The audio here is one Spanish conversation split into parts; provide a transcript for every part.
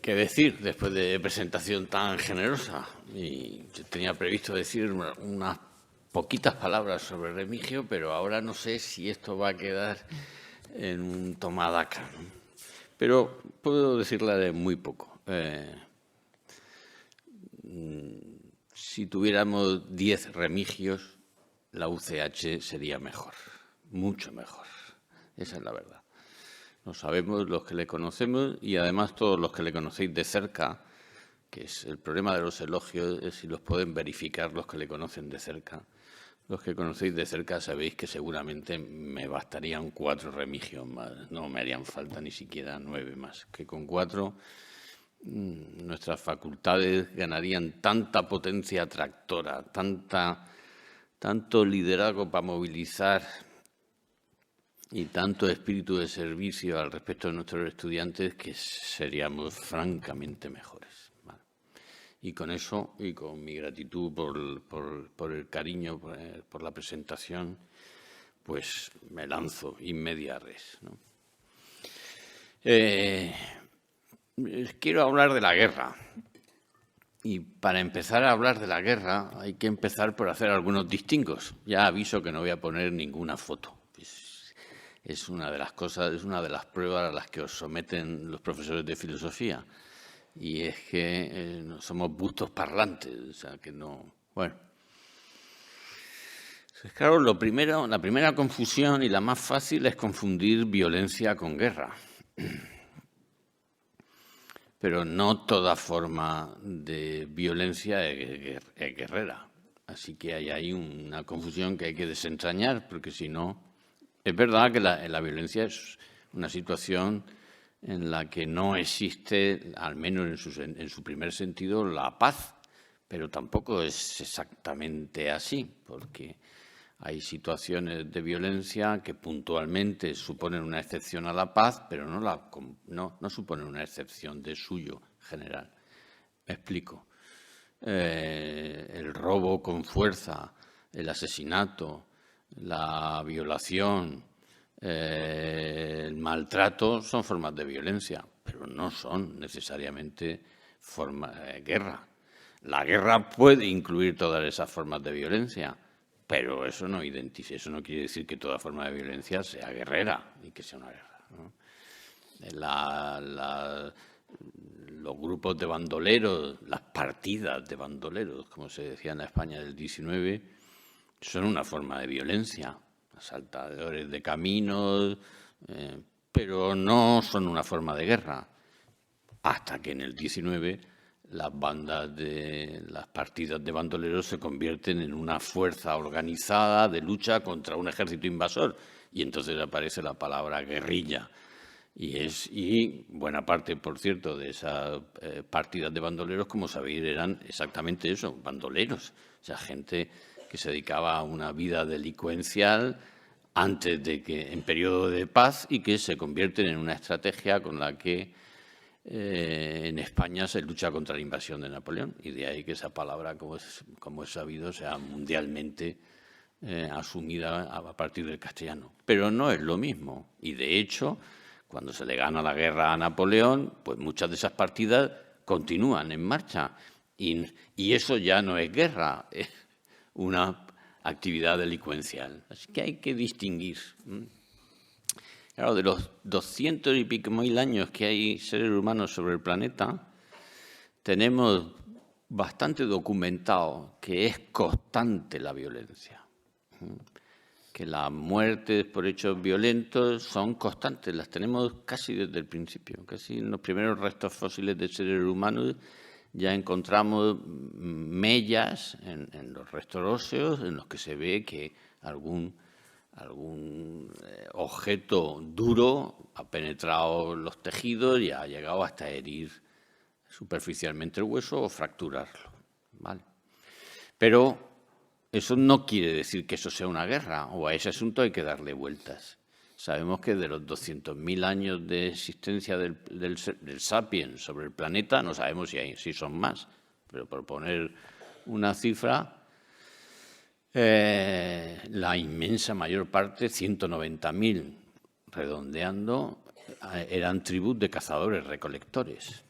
qué decir después de presentación tan generosa. Y yo tenía previsto decir unas poquitas palabras sobre Remigio, pero ahora no sé si esto va a quedar en un tomadaca, ¿no? Pero puedo decirle de muy poco. Si tuviéramos 10 Remigios, la UCH sería mejor, mucho mejor. Esa es la verdad. Lo sabemos los que le conocemos y además todos los que le conocéis de cerca, que es el problema de los elogios, es si los pueden verificar los que le conocen de cerca. Los que conocéis de cerca sabéis que seguramente me bastarían 4 Remigios más, no me harían falta ni siquiera 9 más, que con 4 nuestras facultades ganarían tanta potencia atractora, tanto liderazgo para movilizar y tanto espíritu de servicio al respecto de nuestros estudiantes que seríamos francamente mejores. ¿Vale? Y con eso, y con mi gratitud por el cariño, por la presentación, pues me lanzo in media res, ¿no? Quiero hablar de la guerra. Y para empezar a hablar de la guerra hay que empezar por hacer algunos distingos. Ya aviso que no voy a poner ninguna foto. Es una de las cosas, es una de las pruebas a las que os someten los profesores de filosofía. Y es que no somos bustos parlantes, o sea que no. Bueno. Claro, la primera confusión y la más fácil es confundir violencia con guerra. Pero no toda forma de violencia es guerrera. Así que hay ahí una confusión que hay que desentrañar, porque si no. Es verdad que la violencia es una situación en la que no existe, al menos en su primer sentido, la paz, pero tampoco es exactamente así, porque hay situaciones de violencia que puntualmente suponen una excepción a la paz, pero no suponen una excepción de suyo general. Me explico. El robo con fuerza, el asesinato, la violación, el maltrato son formas de violencia, pero no son necesariamente formas de guerra. La guerra puede incluir todas esas formas de violencia, pero eso no quiere decir que toda forma de violencia sea guerrera y que sea una guerra, ¿no? Los grupos de bandoleros, las partidas de bandoleros, como se decía en la España del 19, son una forma de violencia, asaltadores de caminos, pero no son una forma de guerra. Hasta que en el 19 las partidas de bandoleros se convierten en una fuerza organizada de lucha contra un ejército invasor. Y entonces aparece la palabra guerrilla. Y buena parte, por cierto, de esas partidas de bandoleros, como sabéis, eran exactamente eso, bandoleros. O sea, gente que se dedicaba a una vida delincuencial antes de que, en periodo de paz, y que se convierten en una estrategia con la que en España se lucha contra la invasión de Napoleón. Y de ahí que esa palabra, como es sabido, sea mundialmente asumida a partir del castellano. Pero no es lo mismo. Y de hecho, cuando se le gana la guerra a Napoleón, pues muchas de esas partidas continúan en marcha. Y eso ya no es guerra, es una actividad delincuencial. Así que hay que distinguir. Claro, de los 200 y pico mil años que hay seres humanos sobre el planeta, tenemos bastante documentado que es constante la violencia. Que las muertes por hechos violentos son constantes, las tenemos casi desde el principio. Casi en los primeros restos fósiles de seres humanos ya encontramos mellas en los restos óseos en los que se ve que algún objeto duro ha penetrado los tejidos y ha llegado hasta herir superficialmente el hueso o fracturarlo, ¿vale? Pero eso no quiere decir que eso sea una guerra, o a ese asunto hay que darle vueltas. Sabemos que de los 200.000 años de existencia del sapiens sobre el planeta, no sabemos si son más, pero por poner una cifra, la inmensa mayor parte, 190.000, redondeando, eran tribus de cazadores-recolectores.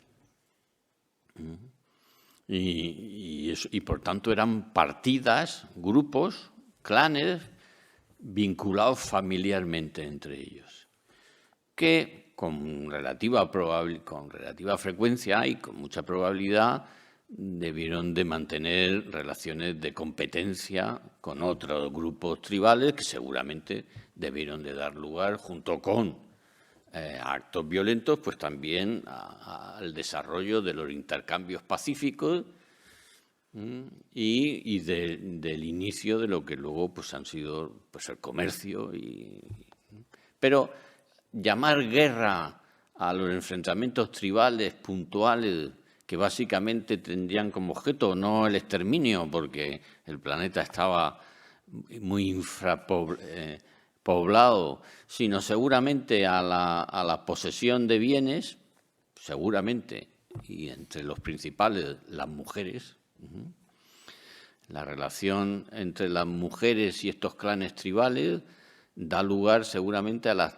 Y por tanto eran partidas, grupos, clanes vinculados familiarmente entre ellos, que con relativa frecuencia y con mucha probabilidad debieron de mantener relaciones de competencia con otros grupos tribales que seguramente debieron de dar lugar, junto con actos violentos, pues también al desarrollo de los intercambios pacíficos y del inicio de lo que luego pues han sido pues el comercio. Pero llamar guerra a los enfrentamientos tribales puntuales que básicamente tendrían como objeto no el exterminio, porque el planeta estaba muy infrapoblado, sino seguramente a la posesión de bienes, seguramente, y entre los principales las mujeres. La relación entre las mujeres y estos clanes tribales da lugar seguramente a las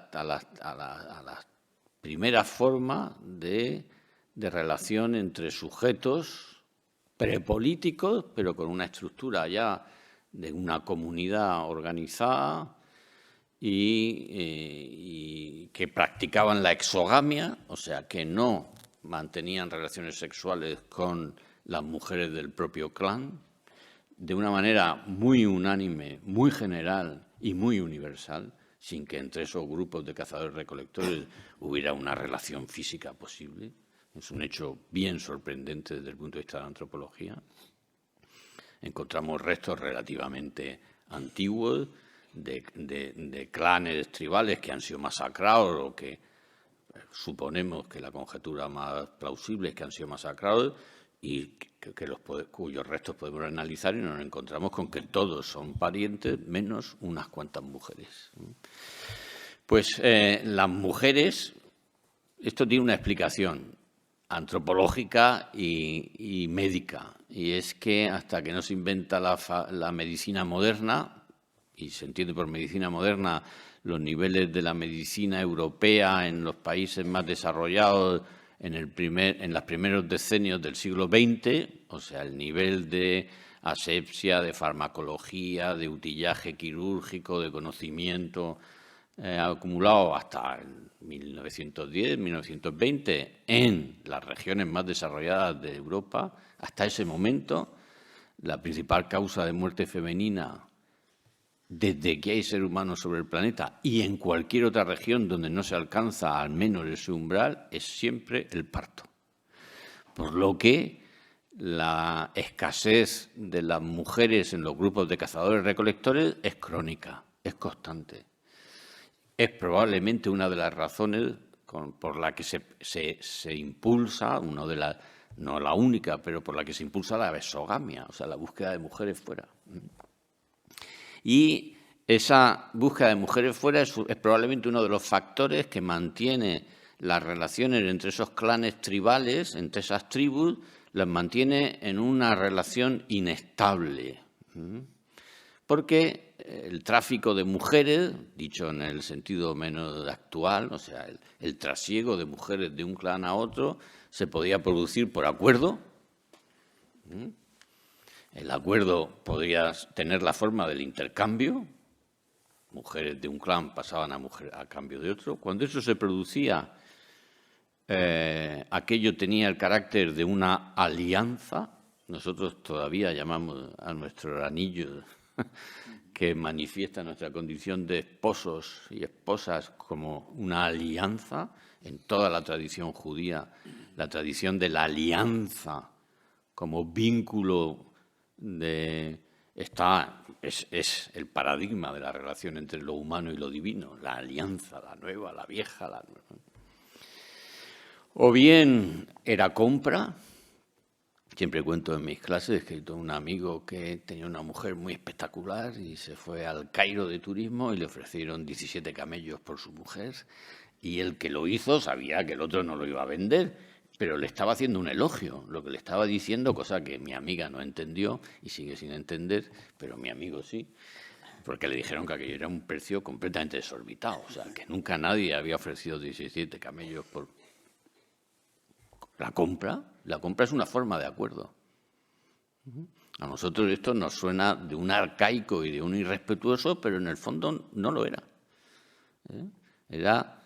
primeras formas de relación entre sujetos prepolíticos, pero con una estructura ya de una comunidad organizada y que practicaban la exogamia, o sea, que no mantenían relaciones sexuales con las mujeres del propio clan, de una manera muy unánime, muy general y muy universal, sin que entre esos grupos de cazadores-recolectores hubiera una relación física posible. Es un hecho bien sorprendente desde el punto de vista de la antropología. Encontramos restos relativamente antiguos de clanes tribales que han sido masacrados o que suponemos que la conjetura más plausible es que han sido masacrados y cuyos restos podemos analizar y nos encontramos con que todos son parientes menos unas cuantas mujeres. Pues las mujeres, esto tiene una explicación antropológica y médica, y es que hasta que no se inventa la medicina moderna, y se entiende por medicina moderna los niveles de la medicina europea en los países más desarrollados en los primeros decenios del siglo XX, o sea, el nivel de asepsia, de farmacología, de utillaje quirúrgico, de conocimiento acumulado hasta 1910, 1920 en las regiones más desarrolladas de Europa. Hasta ese momento, la principal causa de muerte femenina desde que hay ser humano sobre el planeta y en cualquier otra región donde no se alcanza al menos ese umbral, es siempre el parto. Por lo que la escasez de las mujeres en los grupos de cazadores-recolectores es crónica, es constante. Es probablemente una de las razones por la que se impulsa, no la única, pero por la que se impulsa la exogamia, o sea, la búsqueda de mujeres fuera. Y esa búsqueda de mujeres fuera es probablemente uno de los factores que mantiene las relaciones entre esos clanes tribales, entre esas tribus, las mantiene en una relación inestable. Porque el tráfico de mujeres, dicho en el sentido menos actual, o sea, el trasiego de mujeres de un clan a otro, se podía producir por acuerdo. El acuerdo podría tener la forma del intercambio. Mujeres de un clan pasaban a cambio de otro. Cuando eso se producía, aquello tenía el carácter de una alianza. Nosotros todavía llamamos a nuestro anillo que manifiesta nuestra condición de esposos y esposas como una alianza. En toda la tradición judía, la tradición de la alianza como vínculo es el paradigma de la relación entre lo humano y lo divino, la alianza, la nueva, la vieja, la nueva. O bien era compra. Siempre cuento en mis clases que tuve un amigo que tenía una mujer muy espectacular y se fue al Cairo de turismo y le ofrecieron 17 camellos por su mujer, y el que lo hizo sabía que el otro no lo iba a vender, pero le estaba haciendo un elogio, lo que le estaba diciendo, cosa que mi amiga no entendió y sigue sin entender, pero mi amigo sí, porque le dijeron que aquello era un precio completamente desorbitado, o sea, que nunca nadie había ofrecido 17 camellos por... La compra es una forma de acuerdo. A nosotros esto nos suena de un arcaico y de un irrespetuoso, pero en el fondo no lo era. Era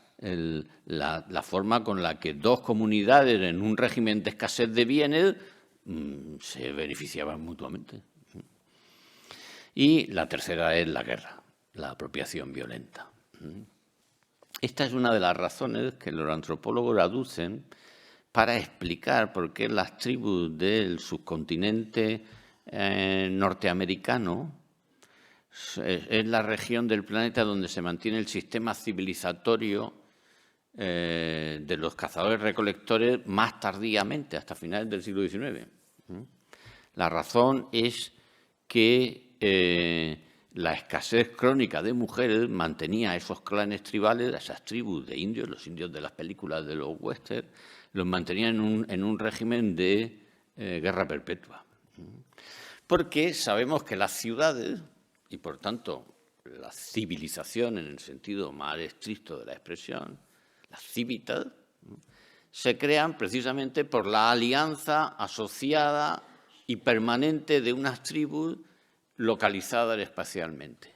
la forma con la que dos comunidades en un régimen de escasez de bienes se beneficiaban mutuamente. Y la tercera es la guerra, la apropiación violenta. Esta es una de las razones que los antropólogos aducen para explicar por qué las tribus del subcontinente norteamericano es la región del planeta donde se mantiene el sistema civilizatorio de los cazadores-recolectores más tardíamente, hasta finales del siglo XIX. La razón es que la escasez crónica de mujeres mantenía a esos clanes tribales, a esas tribus de indios, los indios de las películas de los westerns, los mantenía en un régimen de guerra perpetua. Porque sabemos que las ciudades, y por tanto la civilización en el sentido más estricto de la expresión, las civitas, se crean precisamente por la alianza asociada y permanente de unas tribus localizadas espacialmente.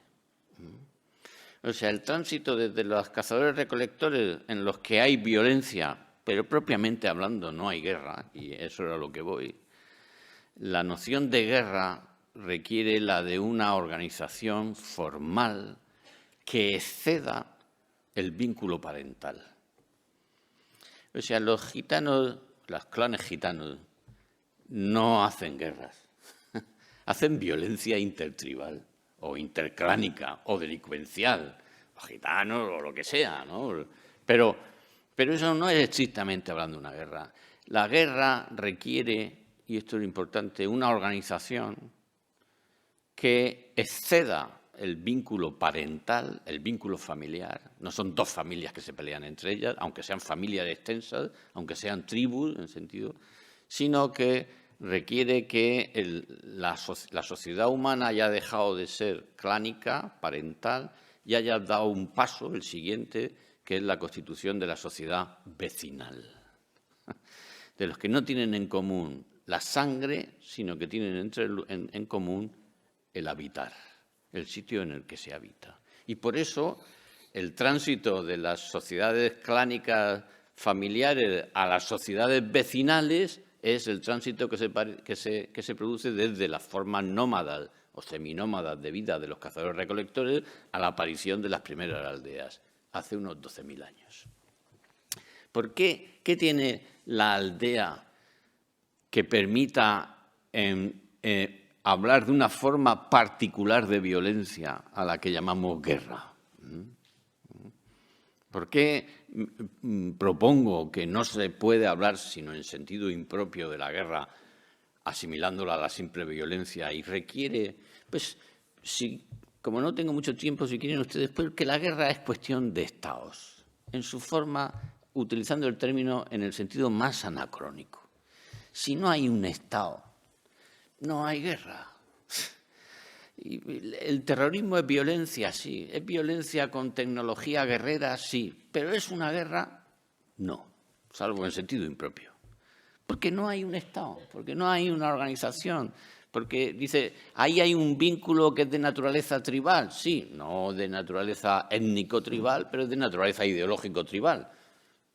O sea, el tránsito desde los cazadores-recolectores en los que hay violencia, pero propiamente hablando no hay guerra, y eso era lo que voy. La noción de guerra requiere la de una organización formal que exceda el vínculo parental. O sea, los gitanos, los clanes gitanos, no hacen guerras, hacen violencia intertribal o interclánica o delincuencial, los gitanos o lo que sea, ¿no? Pero eso no es estrictamente hablando de una guerra. La guerra requiere, y esto es lo importante, una organización que exceda el vínculo parental, el vínculo familiar. No son dos familias que se pelean entre ellas, aunque sean familias extensas, aunque sean tribus en sentido, sino que requiere que la sociedad humana haya dejado de ser clánica, parental, y haya dado un paso, el siguiente, que es la constitución de la sociedad vecinal, de los que no tienen en común la sangre, sino que tienen en común el habitar, el sitio en el que se habita. Y por eso el tránsito de las sociedades clánicas familiares a las sociedades vecinales es el tránsito que se produce desde las formas nómadas o seminómadas de vida de los cazadores-recolectores a la aparición de las primeras aldeas, hace unos 12.000 años. ¿Por qué? ¿Qué tiene la aldea que permita hablar de una forma particular de violencia a la que llamamos guerra? ¿Por qué propongo que no se puede hablar sino en sentido impropio de la guerra, asimilándola a la simple violencia, y requiere, pues, como no tengo mucho tiempo, si quieren ustedes, pues que la guerra es cuestión de estados, en su forma, utilizando el término en el sentido más anacrónico. Si no hay un estado, no hay guerra. El terrorismo es violencia, sí. ¿Es violencia con tecnología guerrera? Sí. ¿Pero es una guerra? No, salvo en sentido impropio. Porque no hay un Estado, porque no hay una organización, porque dice, ahí hay un vínculo que es de naturaleza tribal. Sí, no de naturaleza étnico-tribal, pero es de naturaleza ideológico-tribal.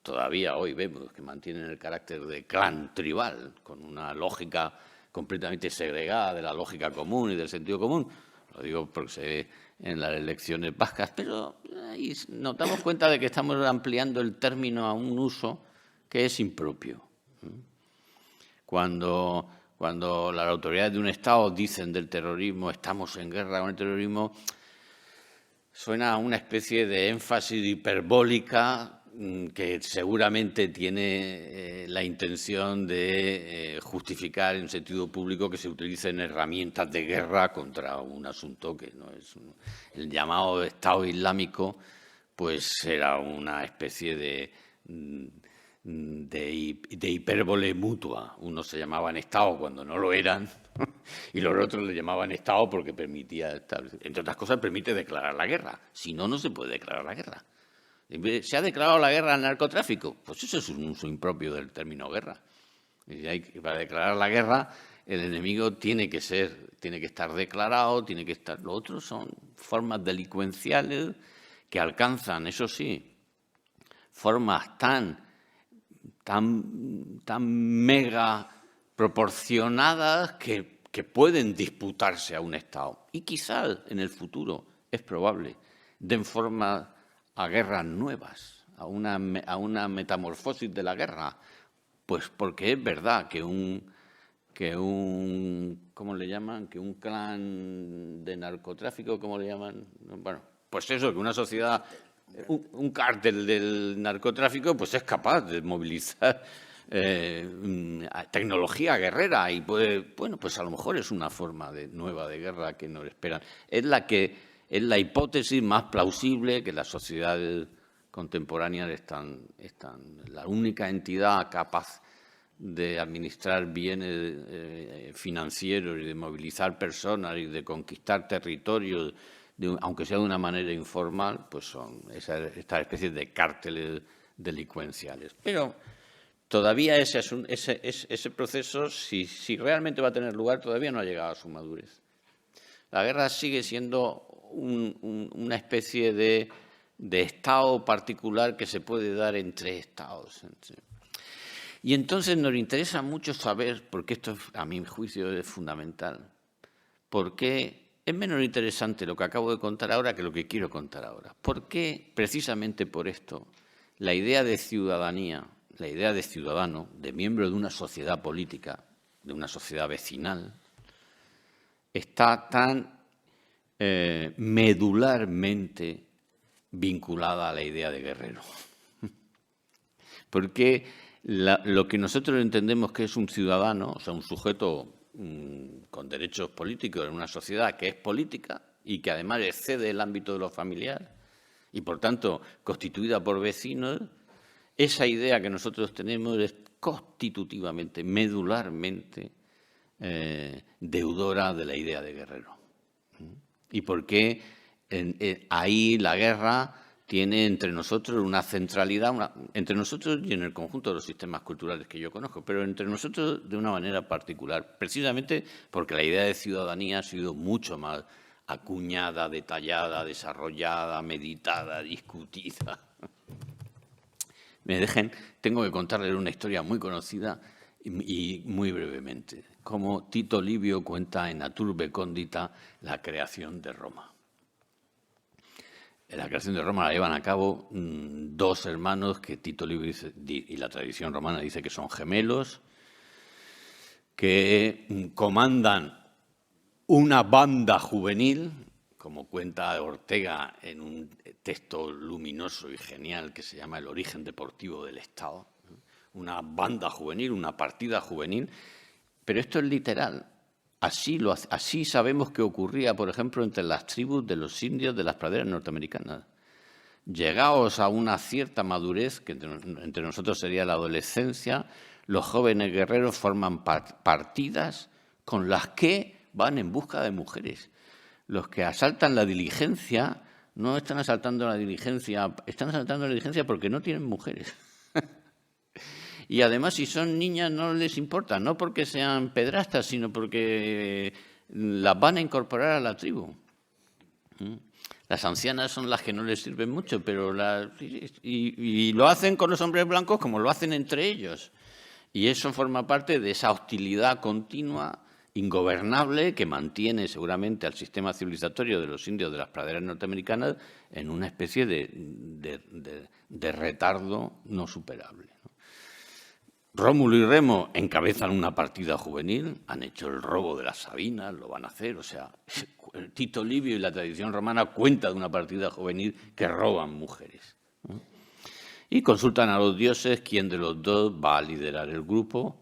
Todavía hoy vemos que mantienen el carácter de clan tribal, con una lógica completamente segregada de la lógica común y del sentido común. Lo digo porque se ve en las elecciones vascas, pero ahí nos damos cuenta de que estamos ampliando el término a un uso que es impropio. Cuando las autoridades de un Estado dicen del terrorismo, estamos en guerra con el terrorismo, suena a una especie de énfasis hiperbólica que seguramente tiene la intención de justificar en sentido público que se utilicen herramientas de guerra contra un asunto que no es el llamado Estado Islámico, pues era una especie de hipérbole mutua. Unos se llamaban Estado cuando no lo eran y los otros le llamaban Estado porque permitía establecer, entre otras cosas, permite declarar la guerra. Si no, no se puede declarar la guerra. ¿Se ha declarado la guerra al narcotráfico? Pues eso es un uso impropio del término guerra. Y para declarar la guerra, el enemigo tiene que estar declarado, tiene que estar. Lo otro son formas delincuenciales que alcanzan, eso sí, formas tan mega proporcionadas que pueden disputarse a un Estado. Y quizás en el futuro, es probable, den forma a guerras nuevas, a una metamorfosis de la guerra. Pues porque es verdad que ¿cómo le llaman? Que un clan de narcotráfico, ¿cómo le llaman? Bueno, pues eso, que una sociedad, un cártel del narcotráfico, pues es capaz de movilizar tecnología guerrera y pues a lo mejor es una forma nueva de guerra que nos esperan. Es la hipótesis más plausible que las sociedades contemporáneas están la única entidad capaz de administrar bienes financieros y de movilizar personas y de conquistar territorios, aunque sea de una manera informal, pues son estas especies de cárteles delincuenciales. Pero todavía ese proceso, si realmente va a tener lugar, todavía no ha llegado a su madurez. La guerra sigue siendo una especie de estado particular que se puede dar entre estados. Y entonces nos interesa mucho saber, porque esto a mi juicio es fundamental, por qué es menos interesante lo que acabo de contar ahora que lo que quiero contar ahora. ¿Por qué, precisamente por esto, la idea de ciudadanía, la idea de ciudadano, de miembro de una sociedad política, de una sociedad vecinal, está tan medularmente vinculada a la idea de guerrero? Porque lo que nosotros entendemos que es un ciudadano, o sea, un sujeto con derechos políticos en una sociedad que es política y que además excede el ámbito de lo familiar y, por tanto, constituida por vecinos, esa idea que nosotros tenemos es constitutivamente, medularmente deudora de la idea de guerrero. ¿Y por qué ahí la guerra tiene entre nosotros una centralidad, entre nosotros y en el conjunto de los sistemas culturales que yo conozco, pero entre nosotros de una manera particular, precisamente porque la idea de ciudadanía ha sido mucho más acuñada, detallada, desarrollada, meditada, discutida. Tengo que contarles una historia muy conocida y muy brevemente, como Tito Livio cuenta en Aturbe Condita la creación de Roma. La creación de Roma la llevan a cabo dos hermanos que Tito Livio dice, y la tradición romana dice que son gemelos, que comandan una banda juvenil, como cuenta Ortega en un texto luminoso y genial que se llama El origen deportivo del Estado, una banda juvenil, una partida juvenil, pero esto es literal. Así sabemos que ocurría, por ejemplo, entre las tribus de los indios de las praderas norteamericanas. Llegados a una cierta madurez, que entre nosotros sería la adolescencia, los jóvenes guerreros forman partidas con las que van en busca de mujeres. Los que asaltan la diligencia no están asaltando la diligencia, están asaltando la diligencia porque no tienen mujeres. Y además, si son niñas, no les importa, no porque sean pedrastas, sino porque las van a incorporar a la tribu. Las ancianas son las que no les sirven mucho, pero y lo hacen con los hombres blancos como lo hacen entre ellos. Y eso forma parte de esa hostilidad continua, ingobernable, que mantiene seguramente al sistema civilizatorio de los indios de las praderas norteamericanas en una especie de retardo no superable. Rómulo y Remo encabezan una partida juvenil, han hecho el robo de las Sabinas, lo van a hacer, o sea, Tito Livio y la tradición romana cuenta de una partida juvenil que roban mujeres. Y consultan a los dioses quién de los dos va a liderar el grupo.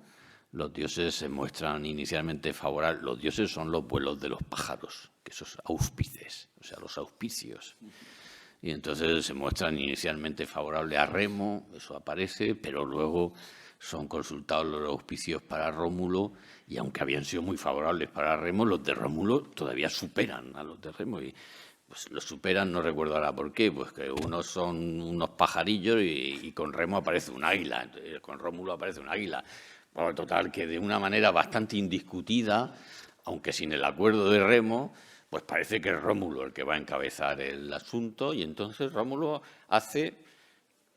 Los dioses se muestran inicialmente favorables. Los dioses son los vuelos de los pájaros, que esos auspices, o sea, los auspicios. Y entonces se muestran inicialmente favorables a Remo, eso aparece, pero luego son consultados los auspicios para Rómulo y aunque habían sido muy favorables para Remo, los de Rómulo todavía superan a los de Remo y Pues lo superan, no recuerdo ahora por qué, pues que unos son unos pajarillos y con Remo aparece un águila, entonces, con Rómulo aparece un águila. Bueno, total, que de una manera bastante indiscutida, aunque sin el acuerdo de Remo, pues parece que es Rómulo el que va a encabezar el asunto, y entonces Rómulo hace...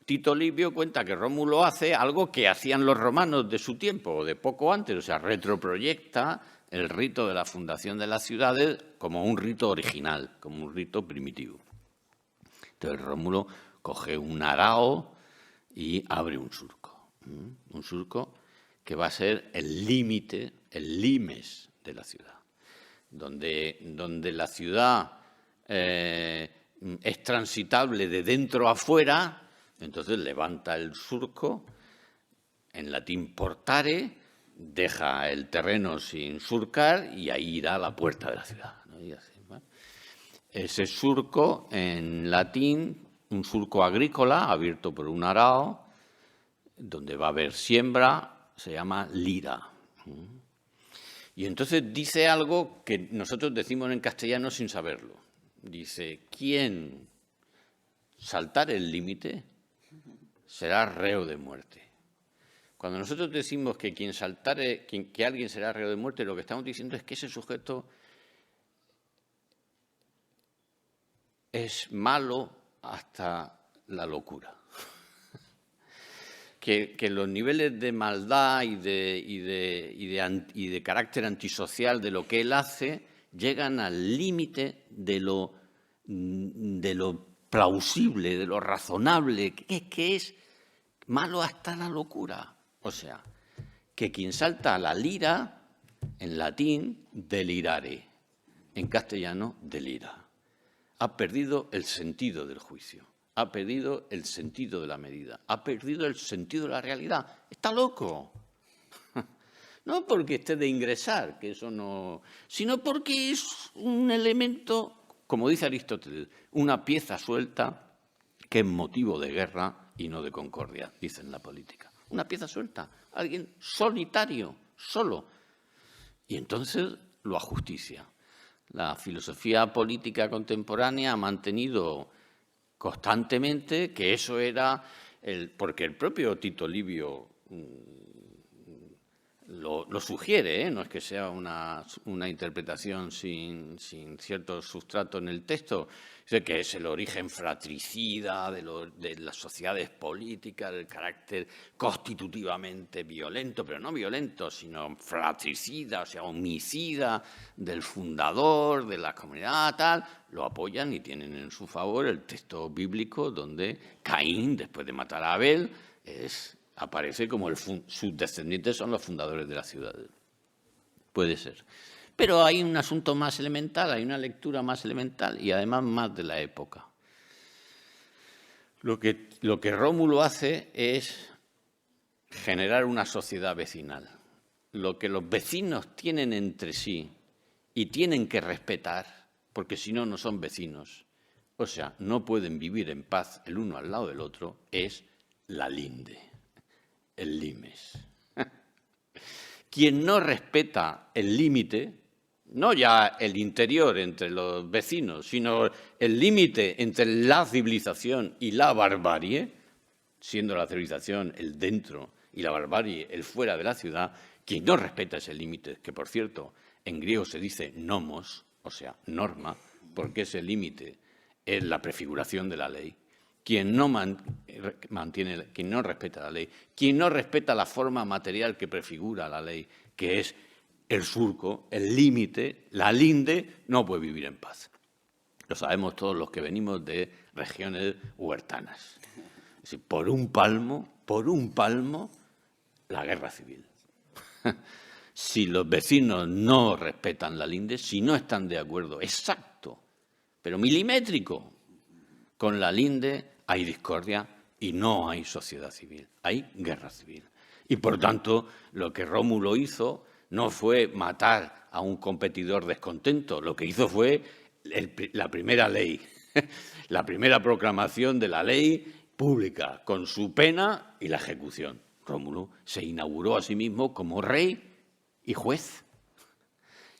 Tito Livio cuenta que Rómulo hace algo que hacían los romanos de su tiempo, o de poco antes, o sea, retroproyecta el rito de la fundación de las ciudades como un rito original, como un rito primitivo. Entonces Rómulo coge un arao y abre un surco que va a ser el límite, el limes de la ciudad, donde la ciudad es transitable de dentro a fuera. Entonces levanta el surco, en latín portare, deja el terreno sin surcar y ahí irá la puerta de la ciudad, ¿no? Y así, ¿no? Ese surco, en latín, un surco agrícola abierto por un arao, donde va a haber siembra, se llama lira. Y entonces dice algo que nosotros decimos en castellano sin saberlo. Dice, ¿quién saltar el límite será reo de muerte? Cuando nosotros decimos que que alguien será reo de muerte, lo que estamos diciendo es que ese sujeto es malo hasta la locura. Que los niveles de maldad y de carácter antisocial de lo que él hace llegan al límite de lo plausible, de lo razonable, que es malo hasta la locura. O sea, que quien salta a la lira, en latín, delirare, en castellano, delira. Ha perdido el sentido del juicio, ha perdido el sentido de la medida, ha perdido el sentido de la realidad. Está loco. No porque esté de ingresar, que eso no, sino porque es un elemento, como dice Aristóteles, una pieza suelta que es motivo de guerra y no de concordia, dice en la política. Una pieza suelta, alguien solitario, solo. Y entonces lo ajusticia. La filosofía política contemporánea ha mantenido constantemente que eso era, porque el propio Tito Livio lo sugiere, no es que sea una interpretación sin cierto sustrato en el texto, dice que es el origen fratricida de las sociedades políticas, del carácter constitutivamente violento, pero no violento, sino fratricida, o sea, homicida del fundador de la comunidad, tal. Lo apoyan y tienen en su favor el texto bíblico donde Caín, después de matar a Abel, aparece como sus descendientes son los fundadores de la ciudad. Puede ser. Pero hay un asunto más elemental, hay una lectura más elemental y además más de la época. Lo que Rómulo hace es generar una sociedad vecinal. Lo que los vecinos tienen entre sí y tienen que respetar, porque si no, no son vecinos, o sea, no pueden vivir en paz el uno al lado del otro, es la linde. El limes. Quien no respeta el límite, no ya el interior entre los vecinos, sino el límite entre la civilización y la barbarie, siendo la civilización el dentro y la barbarie el fuera de la ciudad, quien no respeta ese límite, que por cierto en griego se dice nomos, o sea, norma, porque ese límite es la prefiguración de la ley. Quien no respeta la ley, quien no respeta la forma material que prefigura la ley, que es el surco, el límite, la linde, no puede vivir en paz. Lo sabemos todos los que venimos de regiones huertanas. Es decir, por un palmo, la guerra civil. Si los vecinos no respetan la linde, si no están de acuerdo exacto, pero milimétrico, con la linde, hay discordia y no hay sociedad civil, hay guerra civil. Y por tanto, lo que Rómulo hizo no fue matar a un competidor descontento, lo que hizo fue la primera ley, la primera proclamación de la ley pública, con su pena y la ejecución. Rómulo se inauguró a sí mismo como rey y juez.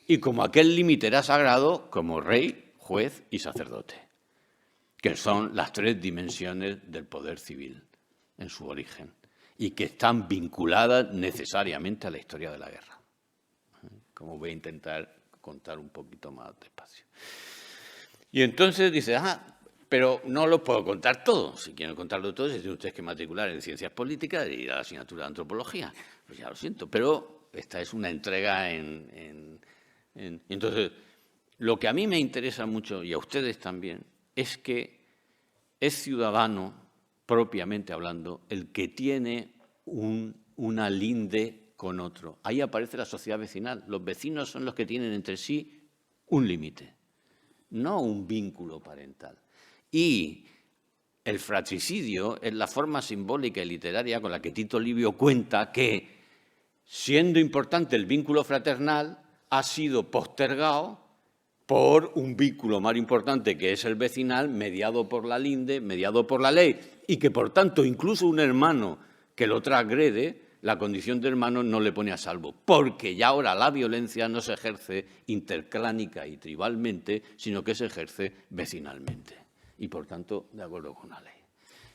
Y como aquel límite era sagrado, como rey, juez y sacerdote, que son las tres dimensiones del poder civil en su origen y que están vinculadas necesariamente a la historia de la guerra. Como voy a intentar contar un poquito más despacio. Y entonces dice, pero no lo puedo contar todo. Si quieren contarlo todo, se tienen ustedes que matricular en Ciencias Políticas y ir a la asignatura de Antropología. Pues ya lo siento, pero esta es una entrega Entonces, lo que a mí me interesa mucho, y a ustedes también, es que es ciudadano, propiamente hablando, el que tiene una linde con otro. Ahí aparece la sociedad vecinal. Los vecinos son los que tienen entre sí un límite, no un vínculo parental. Y el fratricidio es la forma simbólica y literaria con la que Tito Livio cuenta que, siendo importante el vínculo fraternal, ha sido postergado por un vínculo más importante que es el vecinal, mediado por la linde, mediado por la ley, y que, por tanto, incluso un hermano que lo transgrede, la condición de hermano no le pone a salvo, porque ya ahora la violencia no se ejerce interclánica y tribalmente, sino que se ejerce vecinalmente y, por tanto, de acuerdo con la ley.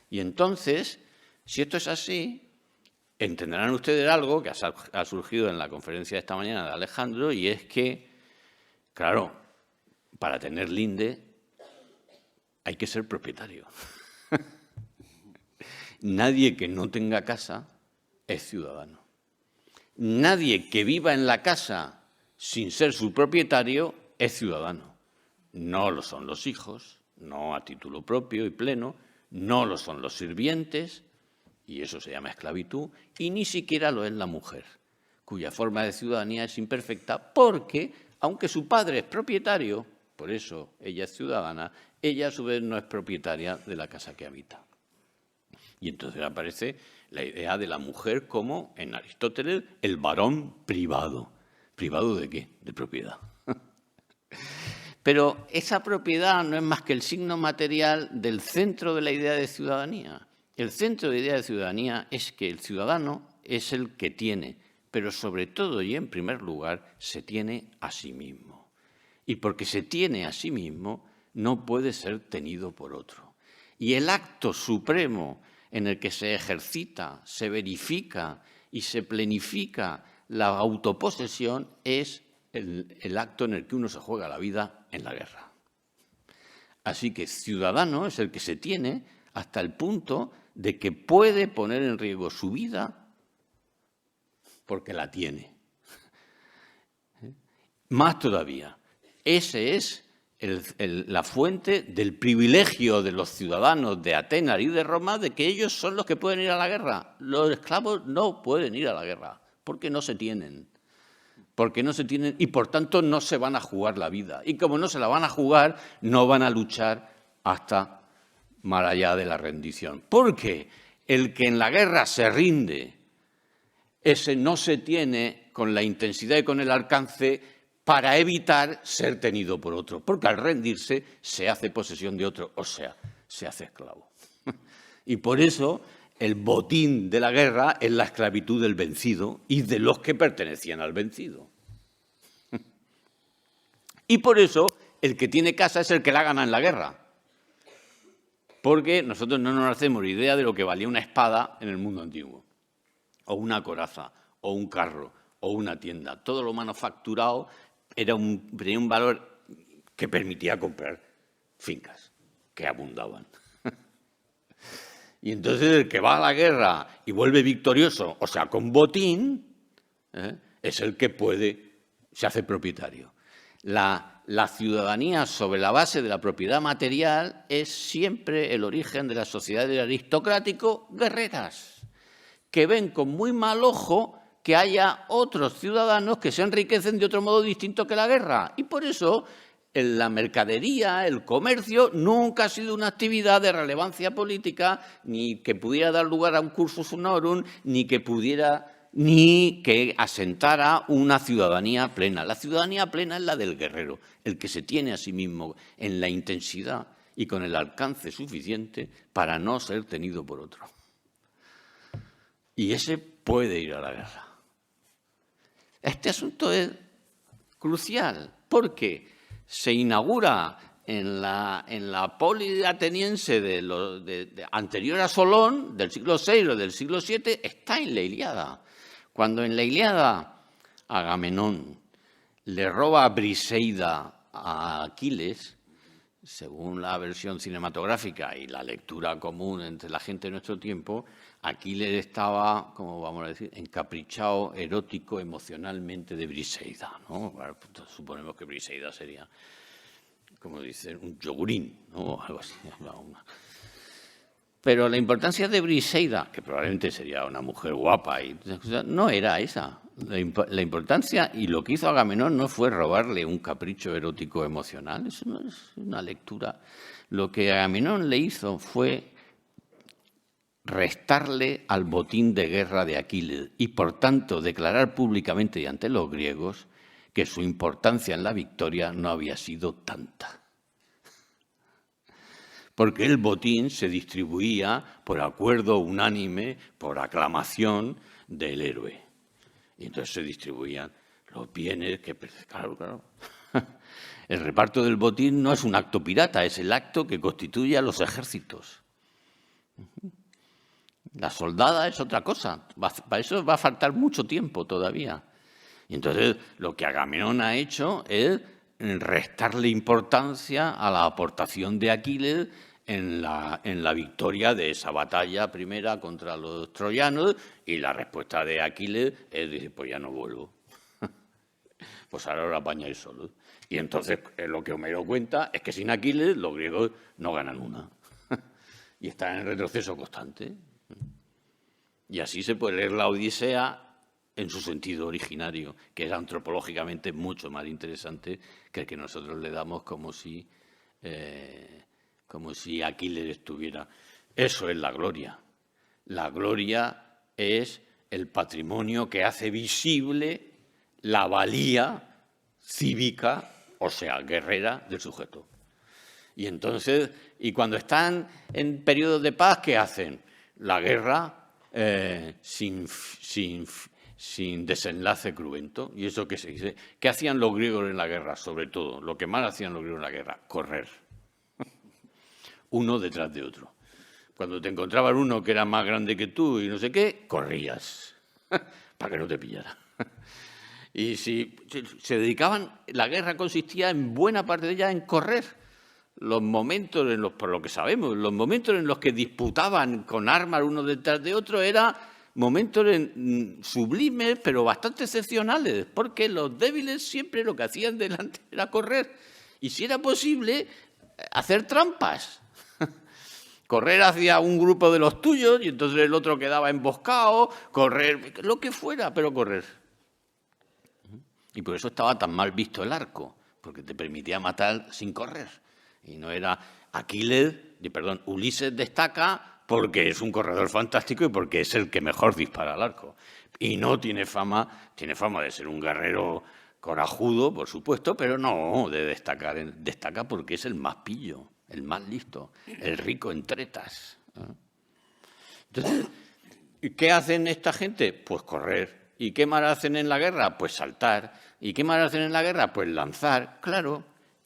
Y entonces, si esto es así, entenderán ustedes algo que ha surgido en la conferencia de esta mañana de Alejandro, y es que, claro, para tener linde hay que ser propietario. Nadie que no tenga casa es ciudadano. Nadie que viva en la casa sin ser su propietario es ciudadano. No lo son los hijos, no a título propio y pleno, no lo son los sirvientes, y eso se llama esclavitud, y ni siquiera lo es la mujer, cuya forma de ciudadanía es imperfecta porque, aunque su padre es propietario, por eso ella es ciudadana, ella a su vez no es propietaria de la casa que habita. Y entonces aparece la idea de la mujer como, en Aristóteles, el varón privado. ¿Privado de qué? De propiedad. Pero esa propiedad no es más que el signo material del centro de la idea de ciudadanía. El centro de la idea de ciudadanía es que el ciudadano es el que tiene, pero sobre todo y en primer lugar, se tiene a sí mismo. Y porque se tiene a sí mismo, no puede ser tenido por otro. Y el acto supremo en el que se ejercita, se verifica y se plenifica la autoposesión es el acto en el que uno se juega la vida en la guerra. Así que ciudadano es el que se tiene hasta el punto de que puede poner en riesgo su vida porque la tiene. Más todavía, ese es la fuente del privilegio de los ciudadanos de Atenas y de Roma de que ellos son los que pueden ir a la guerra. Los esclavos no pueden ir a la guerra porque no se tienen. Porque no se tienen y, por tanto, no se van a jugar la vida. Y como no se la van a jugar, no van a luchar hasta más allá de la rendición. Porque el que en la guerra se rinde, ese no se tiene con la intensidad y con el alcance para evitar ser tenido por otro. Porque al rendirse se hace posesión de otro, o sea, se hace esclavo. Y por eso el botín de la guerra es la esclavitud del vencido y de los que pertenecían al vencido. Y por eso el que tiene casa es el que la gana en la guerra. Porque nosotros no nos hacemos idea de lo que valía una espada en el mundo antiguo, o una coraza, o un carro, o una tienda. Todo lo manufacturado tenía un valor que permitía comprar fincas, que abundaban. Y entonces el que va a la guerra y vuelve victorioso, o sea, con botín, es el que se hace propietario. La ciudadanía sobre la base de la propiedad material es siempre el origen de las sociedades aristocrático-guerreras, que ven con muy mal ojo que haya otros ciudadanos que se enriquecen de otro modo distinto que la guerra. Y por eso la mercadería, el comercio, nunca ha sido una actividad de relevancia política, ni que pudiera dar lugar a un cursus honorum, ni que asentara una ciudadanía plena. La ciudadanía plena es la del guerrero, el que se tiene a sí mismo en la intensidad y con el alcance suficiente para no ser tenido por otro. Y ese puede ir a la guerra. Este asunto es crucial porque se inaugura en la poli ateniense anterior a Solón, del siglo VI o del siglo VII, está en la Ilíada. Cuando en la Ilíada Agamenón le roba a Briseida a Aquiles, según la versión cinematográfica y la lectura común entre la gente de nuestro tiempo, Aquiles estaba, como vamos a decir, encaprichado, erótico, emocionalmente de Briseida, ¿no? Bueno, pues, suponemos que Briseida sería, como dicen, un yogurín, ¿no? Algo así. Pero la importancia de Briseida, que probablemente sería una mujer guapa, no era esa. La importancia y lo que hizo Agamenón no fue robarle un capricho erótico emocional, eso no es una lectura. Lo que Agamenón le hizo fue restarle al botín de guerra de Aquiles y, por tanto, declarar públicamente y ante los griegos que su importancia en la victoria no había sido tanta. Porque el botín se distribuía por acuerdo unánime, por aclamación del héroe. Y entonces se distribuían los bienes que... Claro. El reparto del botín no es un acto pirata, es el acto que constituye a los ejércitos. La soldada es otra cosa. Para eso va a faltar mucho tiempo todavía. Y entonces lo que Agamenón ha hecho es restarle importancia a la aportación de Aquiles en la victoria de esa batalla primera contra los troyanos, y la respuesta de Aquiles es decir, pues ya no vuelvo. Pues ahora os apañáis solos. Y entonces lo que Homero cuenta es que sin Aquiles los griegos no ganan una. Y están en retroceso constante. Y así se puede leer la Odisea en su sentido originario, que es antropológicamente mucho más interesante que el que nosotros le damos como si Aquiles estuviera. Eso es la gloria. La gloria es el patrimonio que hace visible la valía cívica, o sea, guerrera, del sujeto. Y entonces, y cuando están en periodos de paz, ¿qué hacen? La guerra sin desenlace cruento. ¿Y eso qué se dice? ¿Qué hacían los griegos en la guerra? Sobre todo, lo que más hacían los griegos en la guerra, correr. Uno detrás de otro. Cuando te encontrabas uno que era más grande que tú y no sé qué, corrías para que no te pillara. Y si se dedicaban, la guerra consistía en buena parte de ella en correr. Los momentos, por lo que sabemos, los momentos en los que disputaban con armas uno detrás de otro eran momentos sublimes, pero bastante excepcionales, porque los débiles siempre lo que hacían delante era correr. Y si era posible, hacer trampas. Correr hacia un grupo de los tuyos y entonces el otro quedaba emboscado, correr, lo que fuera, pero correr. Y por eso estaba tan mal visto el arco, porque te permitía matar sin correr. Y no era Ulises destaca porque es un corredor fantástico y porque es el que mejor dispara al arco. Y no tiene fama de ser un guerrero corajudo, por supuesto, pero no de destacar. Destaca porque es el más pillo, el más listo, el rico en tretas. Entonces, ¿qué hacen esta gente? Pues correr. ¿Y qué más hacen en la guerra? Pues saltar. ¿Y qué más hacen en la guerra? Pues lanzar. Claro,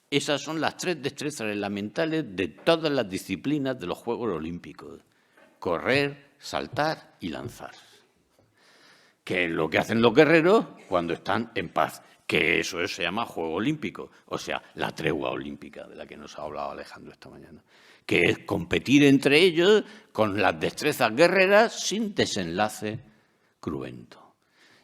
esas son las 3 destrezas elementales de todas las disciplinas de los Juegos Olímpicos. Correr, saltar y lanzar. Que es lo que hacen los guerreros cuando están en paz. Que eso se llama Juego Olímpico, o sea, la tregua olímpica de la que nos ha hablado Alejandro esta mañana. Que es competir entre ellos con las destrezas guerreras sin desenlace cruento.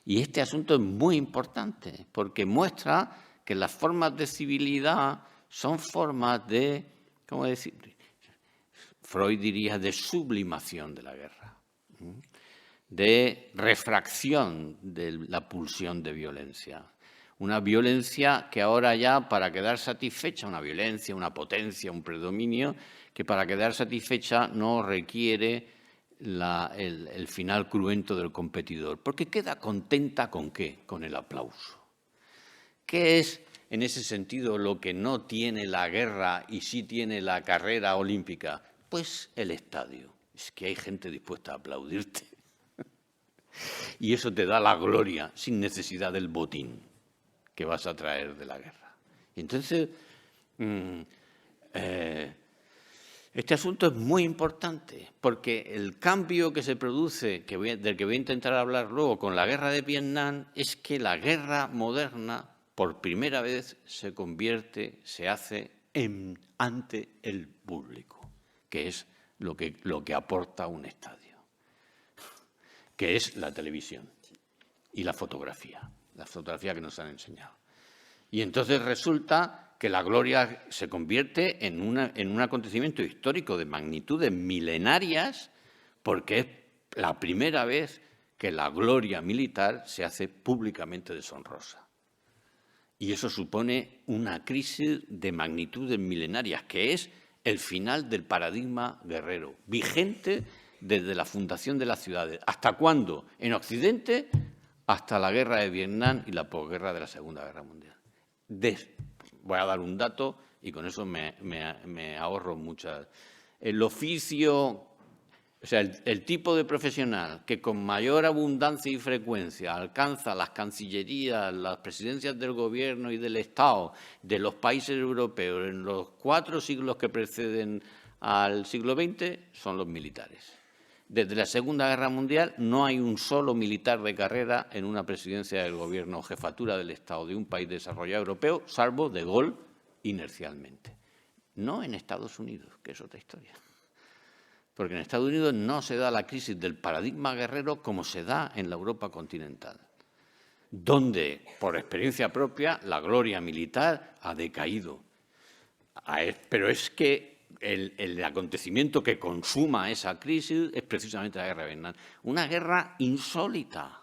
Y este asunto es muy importante porque muestra que las formas de civilidad son formas de, ¿cómo decir? Freud diría de sublimación de la guerra, de refracción de la pulsión de violencia. Una violencia que ahora ya, para quedar satisfecha, una violencia, una potencia, un predominio, que para quedar satisfecha no requiere el final cruento del competidor, porque queda contenta ¿con qué? Con el aplauso. ¿Qué es, en ese sentido, lo que no tiene la guerra y sí tiene la carrera olímpica? Pues el estadio. Es que hay gente dispuesta a aplaudirte. Y eso te da la gloria sin necesidad del botín que vas a traer de la guerra. Y entonces, Este asunto es muy importante porque el cambio que se produce, del que voy a intentar hablar luego con la guerra de Vietnam, es que la guerra moderna, por primera vez, se hace ante el público, que es lo que aporta un estadio, que es la televisión y la fotografía que nos han enseñado. Y entonces resulta que la gloria se convierte en un acontecimiento histórico de magnitudes milenarias, porque es la primera vez que la gloria militar se hace públicamente deshonrosa. Y eso supone una crisis de magnitudes milenarias, que es el final del paradigma guerrero, vigente desde la fundación de las ciudades. ¿Hasta cuándo? En Occidente, hasta la guerra de Vietnam y la posguerra de la Segunda Guerra Mundial. Voy a dar un dato y con eso me ahorro muchas. El oficio, o sea, el tipo de profesional que con mayor abundancia y frecuencia alcanza las cancillerías, las presidencias del gobierno y del Estado de los países europeos en los 4 siglos que preceden al siglo XX son los militares. Desde la Segunda Guerra Mundial no hay un solo militar de carrera en una presidencia del gobierno o jefatura del Estado de un país desarrollado europeo, salvo De Gaulle inercialmente. No en Estados Unidos, que es otra historia. Porque en Estados Unidos no se da la crisis del paradigma guerrero como se da en la Europa continental, donde, por experiencia propia, la gloria militar ha decaído. Pero es que el acontecimiento que consuma esa crisis es precisamente la guerra de Vietnam. Una guerra insólita,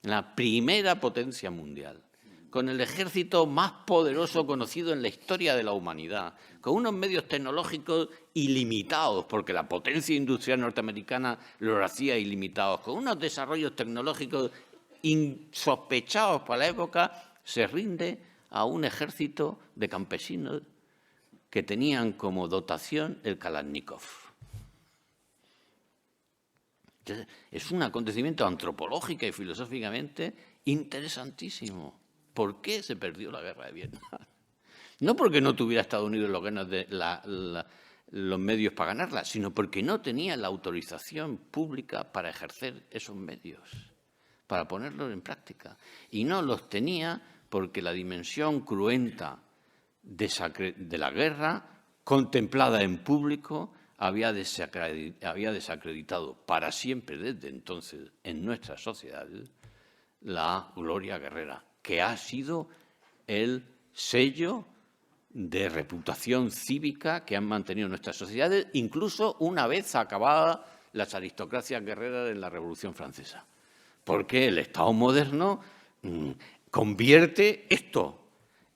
la primera potencia mundial, con el ejército más poderoso conocido en la historia de la humanidad, con unos medios tecnológicos ilimitados, porque la potencia industrial norteamericana lo hacía ilimitados, con unos desarrollos tecnológicos insospechados para la época, se rinde a un ejército de campesinos que tenían como dotación el Kalashnikov. Entonces, es un acontecimiento antropológico y filosóficamente interesantísimo. ¿Por qué se perdió la guerra de Vietnam? No porque no tuviera Estados Unidos los medios para ganarla, sino porque no tenía la autorización pública para ejercer esos medios, para ponerlos en práctica. Y no los tenía porque la dimensión cruenta de la guerra, contemplada en público, había desacreditado para siempre desde entonces en nuestras sociedades la gloria guerrera, que ha sido el sello de reputación cívica que han mantenido nuestras sociedades, incluso una vez acabadas las aristocracias guerreras de la Revolución Francesa. Porque el Estado moderno convierte esto,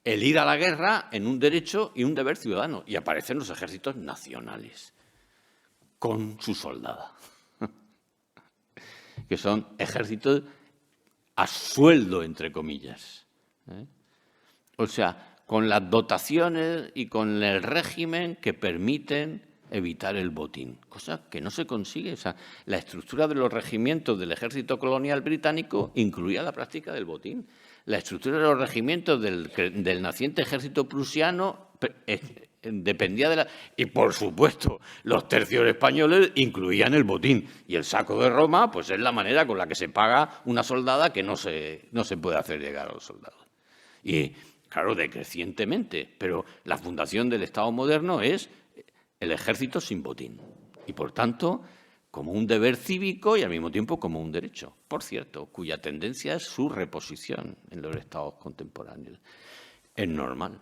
el ir a la guerra, en un derecho y un deber ciudadano. Y aparecen los ejércitos nacionales con su soldada, que son ejércitos a sueldo, entre comillas. O sea, con las dotaciones y con el régimen que permiten evitar el botín, cosa que no se consigue. O sea, la estructura de los regimientos del ejército colonial británico incluía la práctica del botín. La estructura de los regimientos del naciente ejército prusiano dependía de la... Y, por supuesto, los tercios españoles incluían el botín. Y el saco de Roma, pues es la manera con la que se paga una soldada que no se puede hacer llegar a los soldados. Y, claro, decrecientemente, pero la fundación del Estado moderno es el ejército sin botín. Y, por tanto, como un deber cívico y al mismo tiempo como un derecho, por cierto, cuya tendencia es su reposición en los estados contemporáneos. Es normal,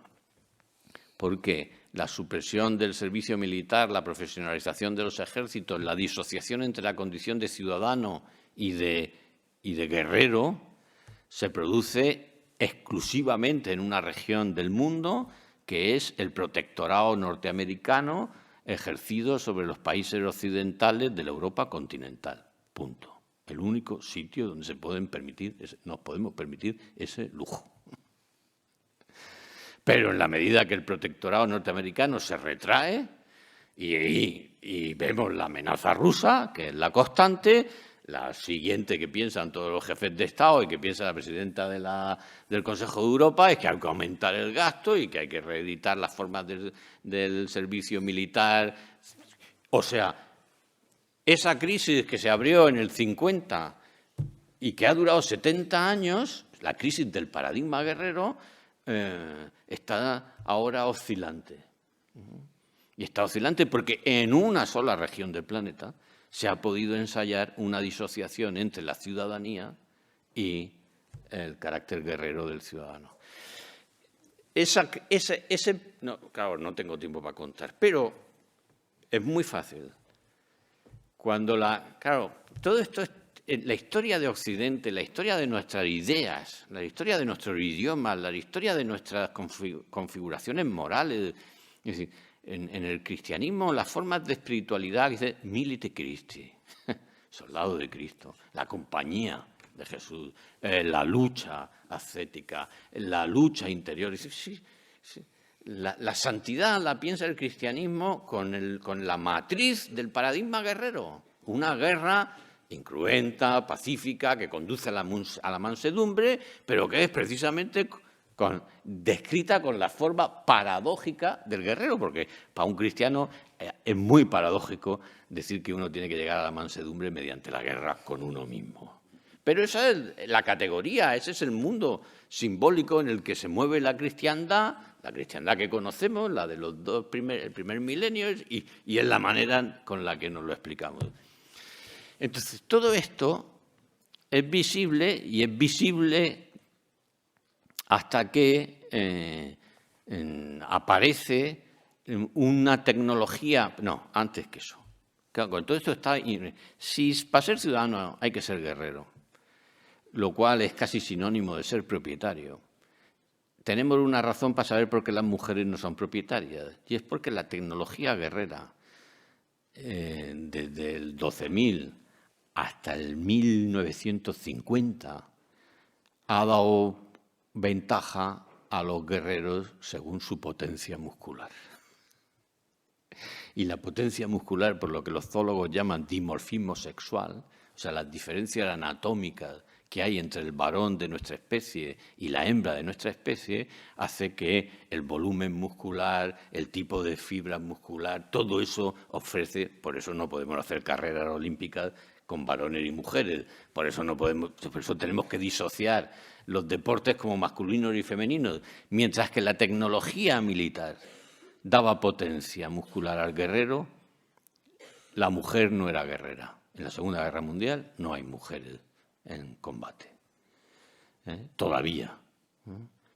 porque la supresión del servicio militar, la profesionalización de los ejércitos, la disociación entre la condición de ciudadano y de guerrero se produce exclusivamente en una región del mundo que es el protectorado norteamericano ejercido sobre los países occidentales de la Europa continental. Punto. El único sitio donde nos podemos permitir ese lujo. Pero en la medida que el protectorado norteamericano se retrae y vemos la amenaza rusa, que es la constante, la siguiente que piensan todos los jefes de Estado y que piensa la presidenta del Consejo de Europa es que hay que aumentar el gasto y que hay que reeditar las formas del servicio militar. O sea, esa crisis que se abrió en el 50 y que ha durado 70 años, la crisis del paradigma guerrero, está ahora oscilante. Y está oscilante porque en una sola región del planeta se ha podido ensayar una disociación entre la ciudadanía y el carácter guerrero del ciudadano. No, claro, no tengo tiempo para contar, pero es muy fácil. Claro, todo esto es la historia de Occidente, la historia de nuestras ideas, la historia de nuestros idiomas, la historia de nuestras configuraciones morales. Es decir, en el cristianismo, las formas de espiritualidad, dice Milite Christi, soldado de Cristo, la compañía de Jesús, la lucha ascética, la lucha interior. Dice, sí. La santidad la piensa el cristianismo con la matriz del paradigma guerrero. Una guerra incruenta, pacífica, que conduce a la mansedumbre, pero que es precisamente descrita con la forma paradójica del guerrero, porque para un cristiano es muy paradójico decir que uno tiene que llegar a la mansedumbre mediante la guerra con uno mismo. Pero esa es la categoría, ese es el mundo simbólico en el que se mueve la cristiandad que conocemos, la de el primer milenio, y es la manera con la que nos lo explicamos. Entonces, todo esto es visible y es visible hasta que aparece una tecnología. No, antes que eso. Claro, con todo esto está. Si para ser ciudadano hay que ser guerrero, lo cual es casi sinónimo de ser propietario. Tenemos una razón para saber por qué las mujeres no son propietarias, y es porque la tecnología guerrera, desde el 12.000 hasta el 1950, ha dado ventaja a los guerreros según su potencia muscular. Y la potencia muscular, por lo que los zoólogos llaman dimorfismo sexual, o sea, las diferencias anatómicas que hay entre el varón de nuestra especie y la hembra de nuestra especie, hace que el volumen muscular, el tipo de fibra muscular, todo eso ofrece. Por eso no podemos hacer carreras olímpicas con varones y mujeres, por eso tenemos que disociar los deportes como masculinos y femeninos, mientras que la tecnología militar daba potencia muscular al guerrero, la mujer no era guerrera. En la Segunda Guerra Mundial no hay mujeres en combate, todavía.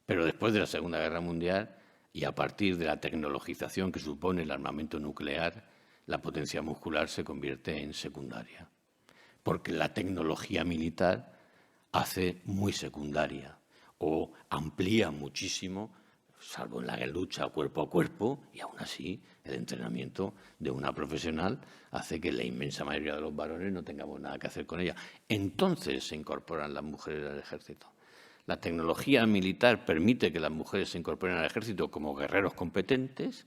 Pero después de la Segunda Guerra Mundial y a partir de la tecnologización que supone el armamento nuclear, la potencia muscular se convierte en secundaria, porque la tecnología militar hace muy secundaria o amplía muchísimo, salvo en la lucha cuerpo a cuerpo, y aún así el entrenamiento de una profesional hace que la inmensa mayoría de los varones no tengamos nada que hacer con ella. Entonces se incorporan las mujeres al ejército. La tecnología militar permite que las mujeres se incorporen al ejército como guerreros competentes.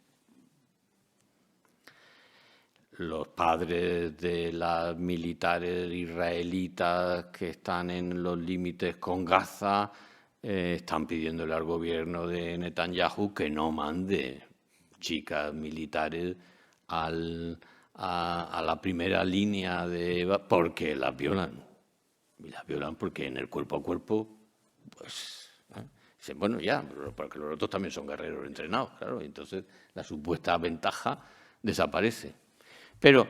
Los padres de las militares israelitas que están en los límites con Gaza están pidiéndole al gobierno de Netanyahu que no mande chicas militares a la primera línea porque las violan. Y las violan porque en el cuerpo a cuerpo, pues, dicen, bueno, ya, porque los otros también son guerreros entrenados, claro, y entonces la supuesta ventaja desaparece. Pero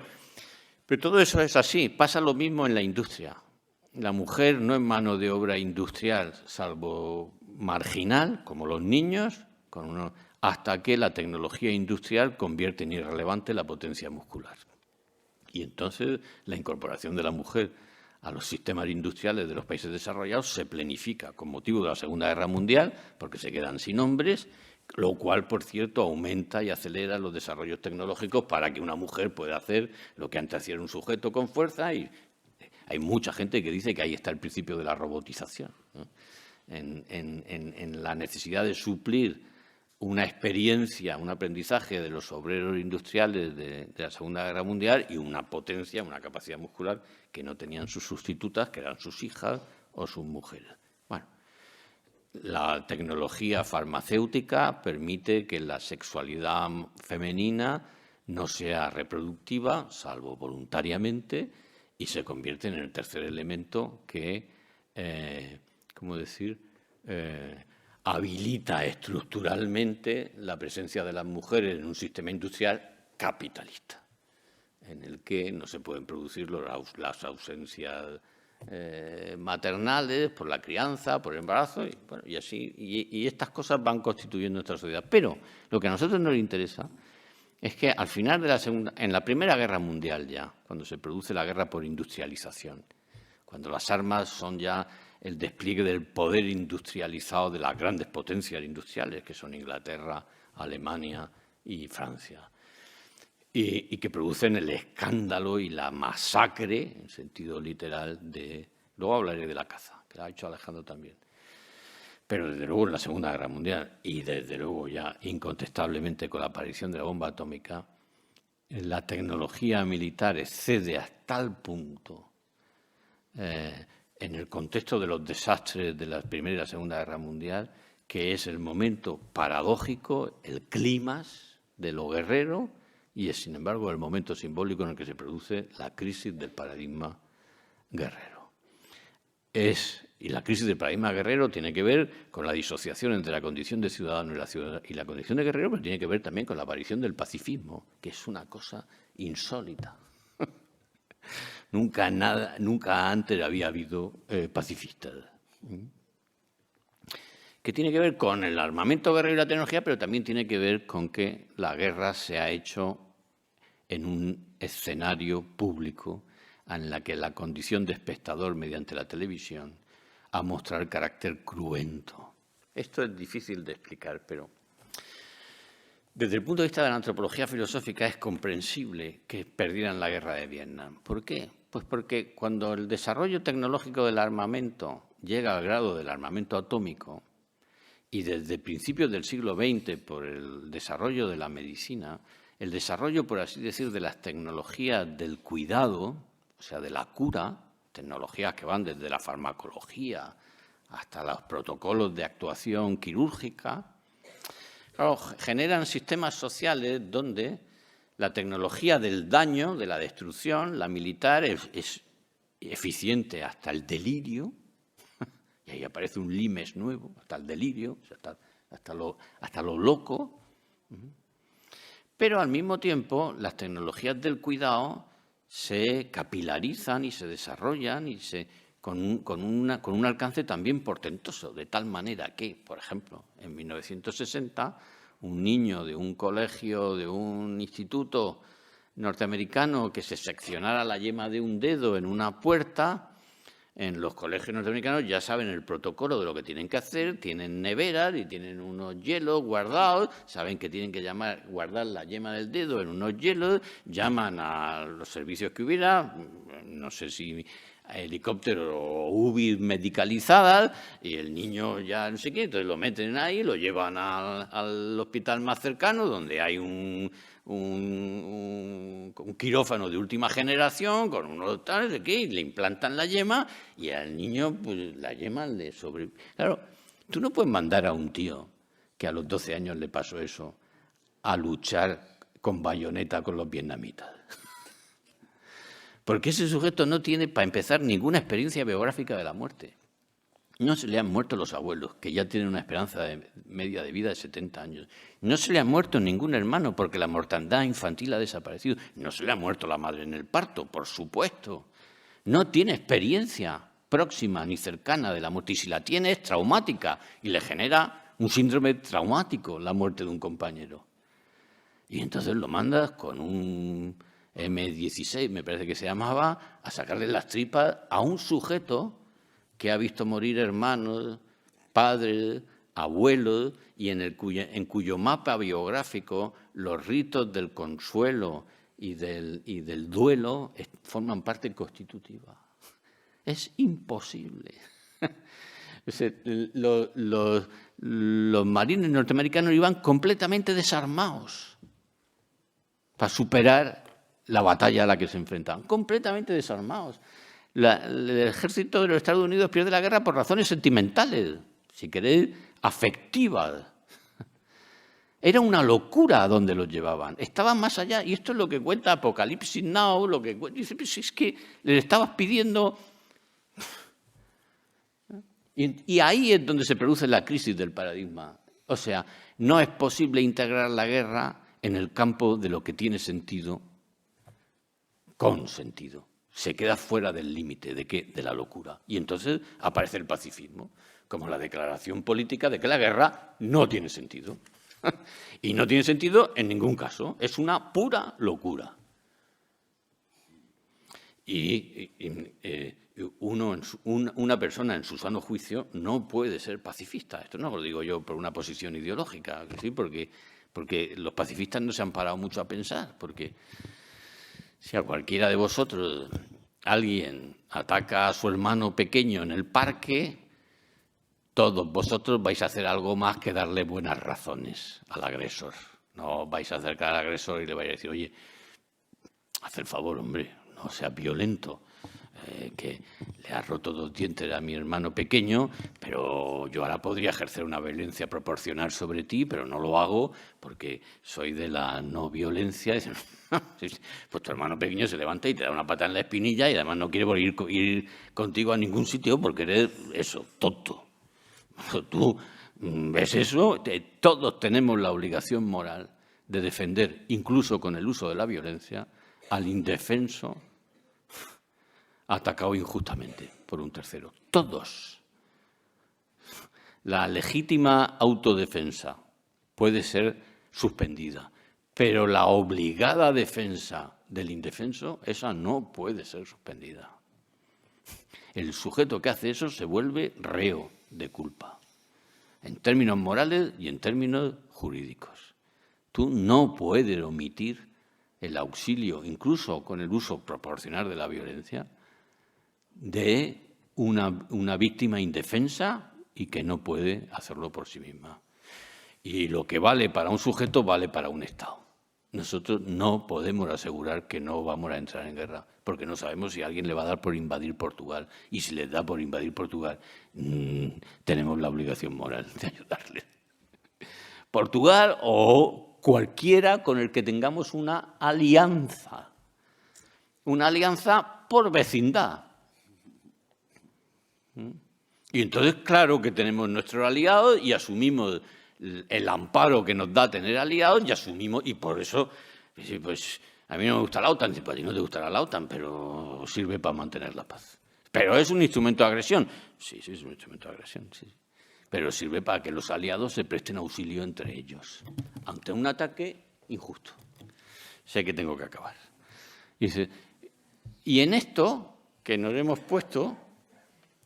todo eso es así. Pasa lo mismo en la industria. La mujer no es mano de obra industrial, salvo marginal, como los niños, hasta que la tecnología industrial convierte en irrelevante la potencia muscular. Y entonces la incorporación de la mujer a los sistemas industriales de los países desarrollados se planifica con motivo de la Segunda Guerra Mundial, porque se quedan sin hombres, lo cual, por cierto, aumenta y acelera los desarrollos tecnológicos para que una mujer pueda hacer lo que antes hacía un sujeto con fuerza. Y hay mucha gente que dice que ahí está el principio de la robotización, ¿no? En la necesidad de suplir una experiencia, un aprendizaje de los obreros industriales de la Segunda Guerra Mundial y una potencia, una capacidad muscular que no tenían sus sustitutas, que eran sus hijas o sus mujeres. Bueno, la tecnología farmacéutica permite que la sexualidad femenina no sea reproductiva, salvo voluntariamente, y se convierte en el tercer elemento que, ¿cómo decir?, habilita estructuralmente la presencia de las mujeres en un sistema industrial capitalista, en el que no se pueden producir las ausencias maternales por la crianza, por el embarazo, y, bueno, y así. Y estas cosas van constituyendo nuestra sociedad. Pero lo que a nosotros nos interesa es que al final de en la Primera Guerra Mundial ya, cuando se produce la guerra por industrialización, cuando las armas son ya el despliegue del poder industrializado de las grandes potencias industriales, que son Inglaterra, Alemania y Francia, y que producen el escándalo y la masacre, en sentido literal, de... Luego hablaré de la caza, que la ha hecho Alejandro también. Pero desde luego en la Segunda Guerra Mundial y desde luego ya incontestablemente con la aparición de la bomba atómica, la tecnología militar excede hasta tal punto en el contexto de los desastres de la Primera y la Segunda Guerra Mundial, que es el momento paradójico, el clímax de lo guerrero, y es, sin embargo, el momento simbólico en el que se produce la crisis del paradigma guerrero. Y la crisis del paradigma guerrero tiene que ver con la disociación entre la condición de ciudadano y la condición de guerrero, pero tiene que ver también con la aparición del pacifismo, que es una cosa insólita. Nunca antes había habido pacifistas. Que tiene que ver con el armamento guerrero y la tecnología, pero también tiene que ver con que la guerra se ha hecho en un escenario público en la que la condición de espectador mediante la televisión ha mostrado el carácter cruento. Esto es difícil de explicar, pero desde el punto de vista de la antropología filosófica es comprensible que perdieran la guerra de Vietnam. ¿Por qué? Pues porque cuando el desarrollo tecnológico del armamento llega al grado del armamento atómico, y desde principios del siglo XX, por el desarrollo de la medicina, el desarrollo, por así decir, de las tecnologías del cuidado, o sea, de la cura, tecnologías que van desde la farmacología hasta los protocolos de actuación quirúrgica, claro, generan sistemas sociales donde la tecnología del daño, de la destrucción, la militar, es eficiente hasta el delirio. Y ahí aparece un limes nuevo, hasta el delirio, hasta lo loco. Pero al mismo tiempo, las tecnologías del cuidado se capilarizan y se desarrollan con un alcance también portentoso, de tal manera que, por ejemplo, en 1960, un niño de un colegio, de un instituto norteamericano que se seccionara la yema de un dedo en una puerta, en los colegios norteamericanos ya saben el protocolo de lo que tienen que hacer, tienen neveras y tienen unos hielos guardados, saben que tienen que guardar la yema del dedo en unos hielos, llaman a los servicios que hubiera, no sé si helicóptero o UBI medicalizadas, y el niño ya no sé qué, entonces lo meten ahí, lo llevan al hospital más cercano, donde hay un quirófano de última generación con unos tales de que le implantan la yema y al niño pues la yema le sobrevive. Claro, tú no puedes mandar a un tío que a los 12 años le pasó eso a luchar con bayoneta con los vietnamitas. Porque ese sujeto no tiene, para empezar, ninguna experiencia biográfica de la muerte. No se le han muerto los abuelos, que ya tienen una esperanza media de vida de 70 años. No se le ha muerto ningún hermano, porque la mortandad infantil ha desaparecido. No se le ha muerto la madre en el parto, por supuesto. No tiene experiencia próxima ni cercana de la muerte. Y si la tiene, es traumática y le genera un síndrome traumático la muerte de un compañero. Y entonces lo mandas con un M16, me parece que se llamaba, a sacarle las tripas a un sujeto que ha visto morir hermanos, padres, abuelos, y en cuyo mapa biográfico los ritos del consuelo y del duelo forman parte constitutiva. Es imposible. Los marines norteamericanos iban completamente desarmados para superar la batalla a la que se enfrentaban, completamente desarmados. El ejército de los Estados Unidos pierde la guerra por razones sentimentales, si queréis, afectivas. Era una locura a donde los llevaban. Estaban más allá, y esto es lo que cuenta Apocalipsis Now, lo que dice, pues es que le estabas pidiendo. Y ahí es donde se produce la crisis del paradigma. O sea, no es posible integrar la guerra en el campo de lo que tiene sentido, con sentido. Se queda fuera del límite, ¿de qué? De la locura. Y entonces aparece el pacifismo, como la declaración política de que la guerra no tiene sentido. Y no tiene sentido en ningún caso. Es una pura locura. Una persona en su sano juicio no puede ser pacifista. Esto no lo digo yo por una posición ideológica, ¿sí? Porque los pacifistas no se han parado mucho a pensar, porque si a cualquiera de vosotros alguien ataca a su hermano pequeño en el parque, todos vosotros vais a hacer algo más que darle buenas razones al agresor. No vais a acercar al agresor y le vais a decir, oye, haz el favor, hombre, no seas violento, que le has roto 2 dientes a mi hermano pequeño, pero yo ahora podría ejercer una violencia proporcional sobre ti, pero no lo hago porque soy de la no violencia. Pues tu hermano pequeño se levanta y te da una pata en la espinilla y además no quiere ir contigo a ningún sitio porque eres eso, tonto. Tú ves eso, todos tenemos la obligación moral de defender, incluso con el uso de la violencia, al indefenso atacado injustamente por un tercero. Todos. La legítima autodefensa puede ser suspendida, pero la obligada defensa del indefenso, esa no puede ser suspendida. El sujeto que hace eso se vuelve reo de culpa, en términos morales y en términos jurídicos. Tú no puedes omitir el auxilio, incluso con el uso proporcional de la violencia, de una víctima indefensa y que no puede hacerlo por sí misma. Y lo que vale para un sujeto vale para un Estado. Nosotros no podemos asegurar que no vamos a entrar en guerra, porque no sabemos si a alguien le va a dar por invadir Portugal. Y si les da por invadir Portugal, tenemos la obligación moral de ayudarle. Portugal o cualquiera con el que tengamos una alianza por vecindad. Y entonces, claro que tenemos nuestros aliados y asumimos el amparo que nos da tener aliados y asumimos, y por eso, pues a mí no me gusta la OTAN, pues a ti no te gustará la OTAN, pero sirve para mantener la paz. Pero es un instrumento de agresión. Sí, es un instrumento de agresión, sí. Pero sirve para que los aliados se presten auxilio entre ellos ante un ataque injusto. Sé que tengo que acabar. Y en esto que nos hemos puesto,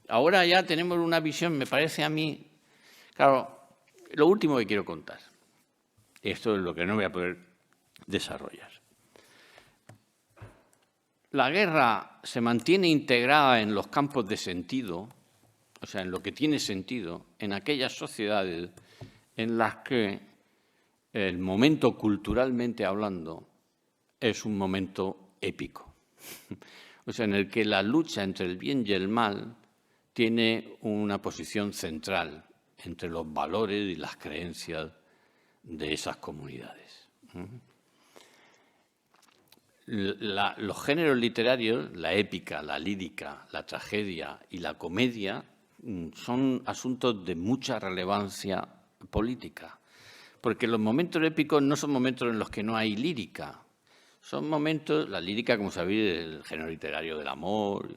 ahora ya tenemos una visión, me parece a mí, claro, lo último que quiero contar, esto es lo que no voy a poder desarrollar. La guerra se mantiene integrada en los campos de sentido, o sea, en lo que tiene sentido, en aquellas sociedades en las que el momento culturalmente hablando es un momento épico. O sea, en el que la lucha entre el bien y el mal tiene una posición central entre los valores y las creencias de esas comunidades. Los géneros literarios, la épica, la lírica, la tragedia y la comedia, son asuntos de mucha relevancia política, porque los momentos épicos no son momentos en los que no hay lírica, son momentos, la lírica, como sabéis, el género literario del amor,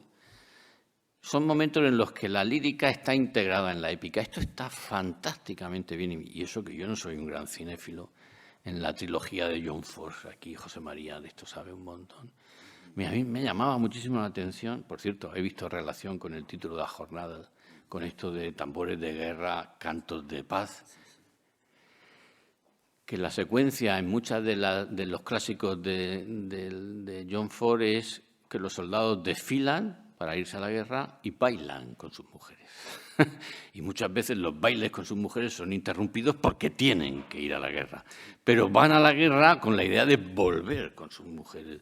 son momentos en los que la lírica está integrada en la épica. Esto está fantásticamente bien, y eso que yo no soy un gran cinéfilo, en la trilogía de John Ford, aquí José María de esto sabe un montón. A mí me llamaba muchísimo la atención, por cierto, he visto relación con el título de la jornada, con esto de tambores de guerra, cantos de paz, que la secuencia en muchos de los clásicos de John Ford es que los soldados desfilan para irse a la guerra y bailan con sus mujeres. Y muchas veces los bailes con sus mujeres son interrumpidos porque tienen que ir a la guerra. Pero van a la guerra con la idea de volver con sus mujeres.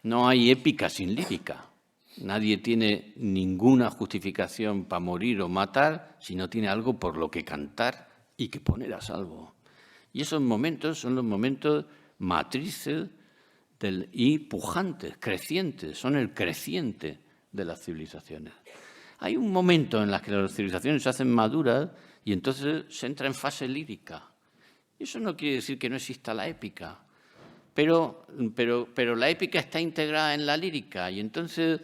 No hay épica sin lírica. Nadie tiene ninguna justificación para morir o matar si no tiene algo por lo que cantar y que poner a salvo. Y esos momentos son los momentos matrices y pujantes, crecientes, son el creciente de las civilizaciones. Hay un momento en el que las civilizaciones se hacen maduras y entonces se entra en fase lírica. Eso no quiere decir que no exista la épica, pero la épica está integrada en la lírica y entonces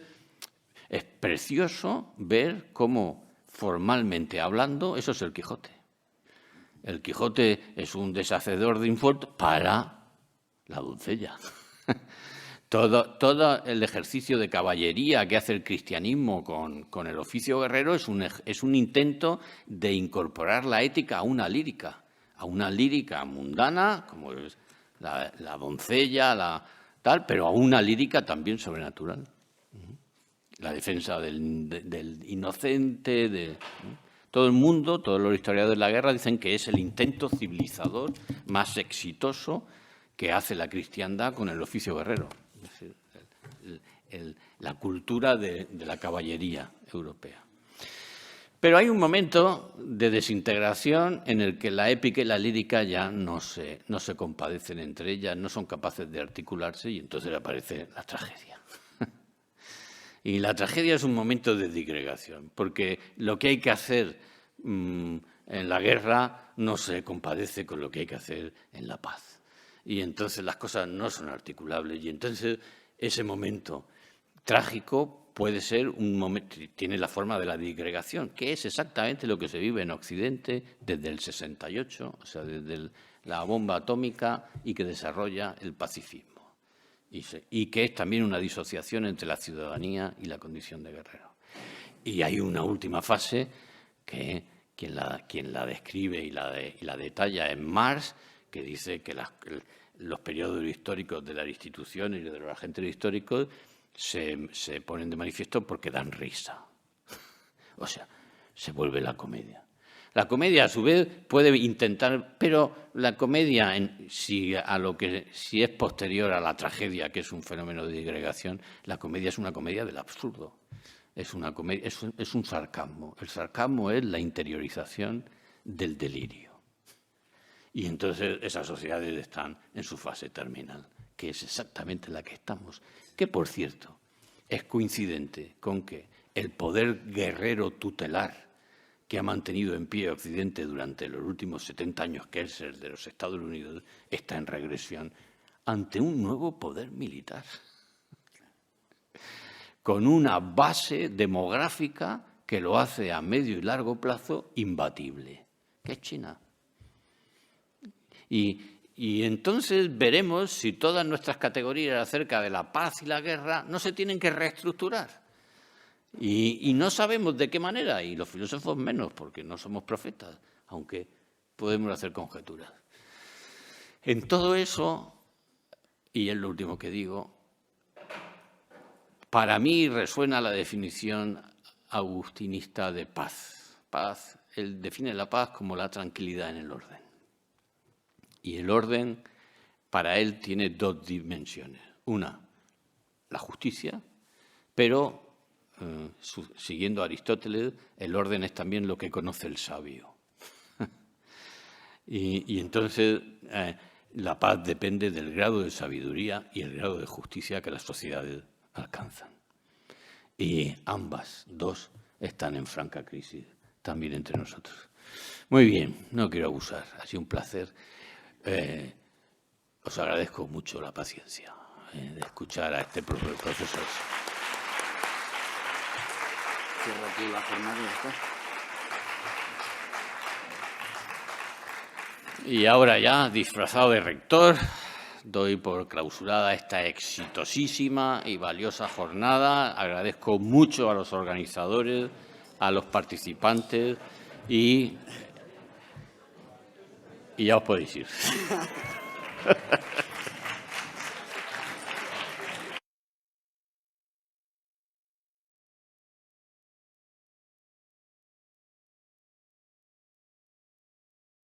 es precioso ver cómo, formalmente hablando, eso es el Quijote. El Quijote es un deshacedor de impuestos para la doncella. Todo el ejercicio de caballería que hace el cristianismo con el oficio guerrero es un intento de incorporar la ética a una lírica mundana, como es la doncella, pero a una lírica también sobrenatural. La defensa del inocente, todo el mundo, todos los historiadores de la guerra dicen que es el intento civilizador más exitoso que hace la cristiandad con el oficio guerrero. Es decir, la cultura de la caballería europea. Pero hay un momento de desintegración en el que la épica y la lírica ya no se compadecen entre ellas, no son capaces de articularse y entonces aparece la tragedia. Y la tragedia es un momento de disgregación, porque lo que hay que hacer en la guerra no se compadece con lo que hay que hacer en la paz. Y entonces las cosas no son articulables y entonces ese momento trágico puede ser un momento, tiene la forma de la disgregación, que es exactamente lo que se vive en Occidente desde el 68, o sea, desde la bomba atómica y que desarrolla el pacifismo. Y que es también una disociación entre la ciudadanía y la condición de guerrero. Y hay una última fase que quien la describe y la detalla es Marx, que dice que los periodos históricos de las instituciones y de los agentes históricos se ponen de manifiesto porque dan risa. O sea, se vuelve la comedia. La comedia, a su vez, puede intentar, pero la comedia, si es posterior a la tragedia, que es un fenómeno de disgregación, la comedia es una comedia del absurdo. Es un sarcasmo. El sarcasmo es la interiorización del delirio. Y entonces esas sociedades están en su fase terminal, que es exactamente la que estamos. Que, por cierto, es coincidente con que el poder guerrero tutelar que ha mantenido en pie Occidente durante los últimos 70 años, que es el de los Estados Unidos, está en regresión ante un nuevo poder militar, con una base demográfica que lo hace a medio y largo plazo imbatible, que es China. Y entonces veremos si todas nuestras categorías acerca de la paz y la guerra no se tienen que reestructurar. Y no sabemos de qué manera, y los filósofos menos, porque no somos profetas, aunque podemos hacer conjeturas. En todo eso, y es lo último que digo, para mí resuena la definición agustinista de paz. Paz, él define la paz como la tranquilidad en el orden. Y el orden, para él, tiene dos dimensiones. Una, la justicia, pero siguiendo a Aristóteles, el orden es también lo que conoce el sabio. y entonces la paz depende del grado de sabiduría y el grado de justicia que las sociedades alcanzan. Y ambas dos están en franca crisis también entre nosotros. Muy bien, no quiero abusar, ha sido un placer. Os agradezco mucho la paciencia de escuchar a este profesor. Cierro aquí la jornada y ya está. Y ahora ya, disfrazado de rector, doy por clausurada esta exitosísima y valiosa jornada. Agradezco mucho a los organizadores, a los participantes y ya os podéis ir.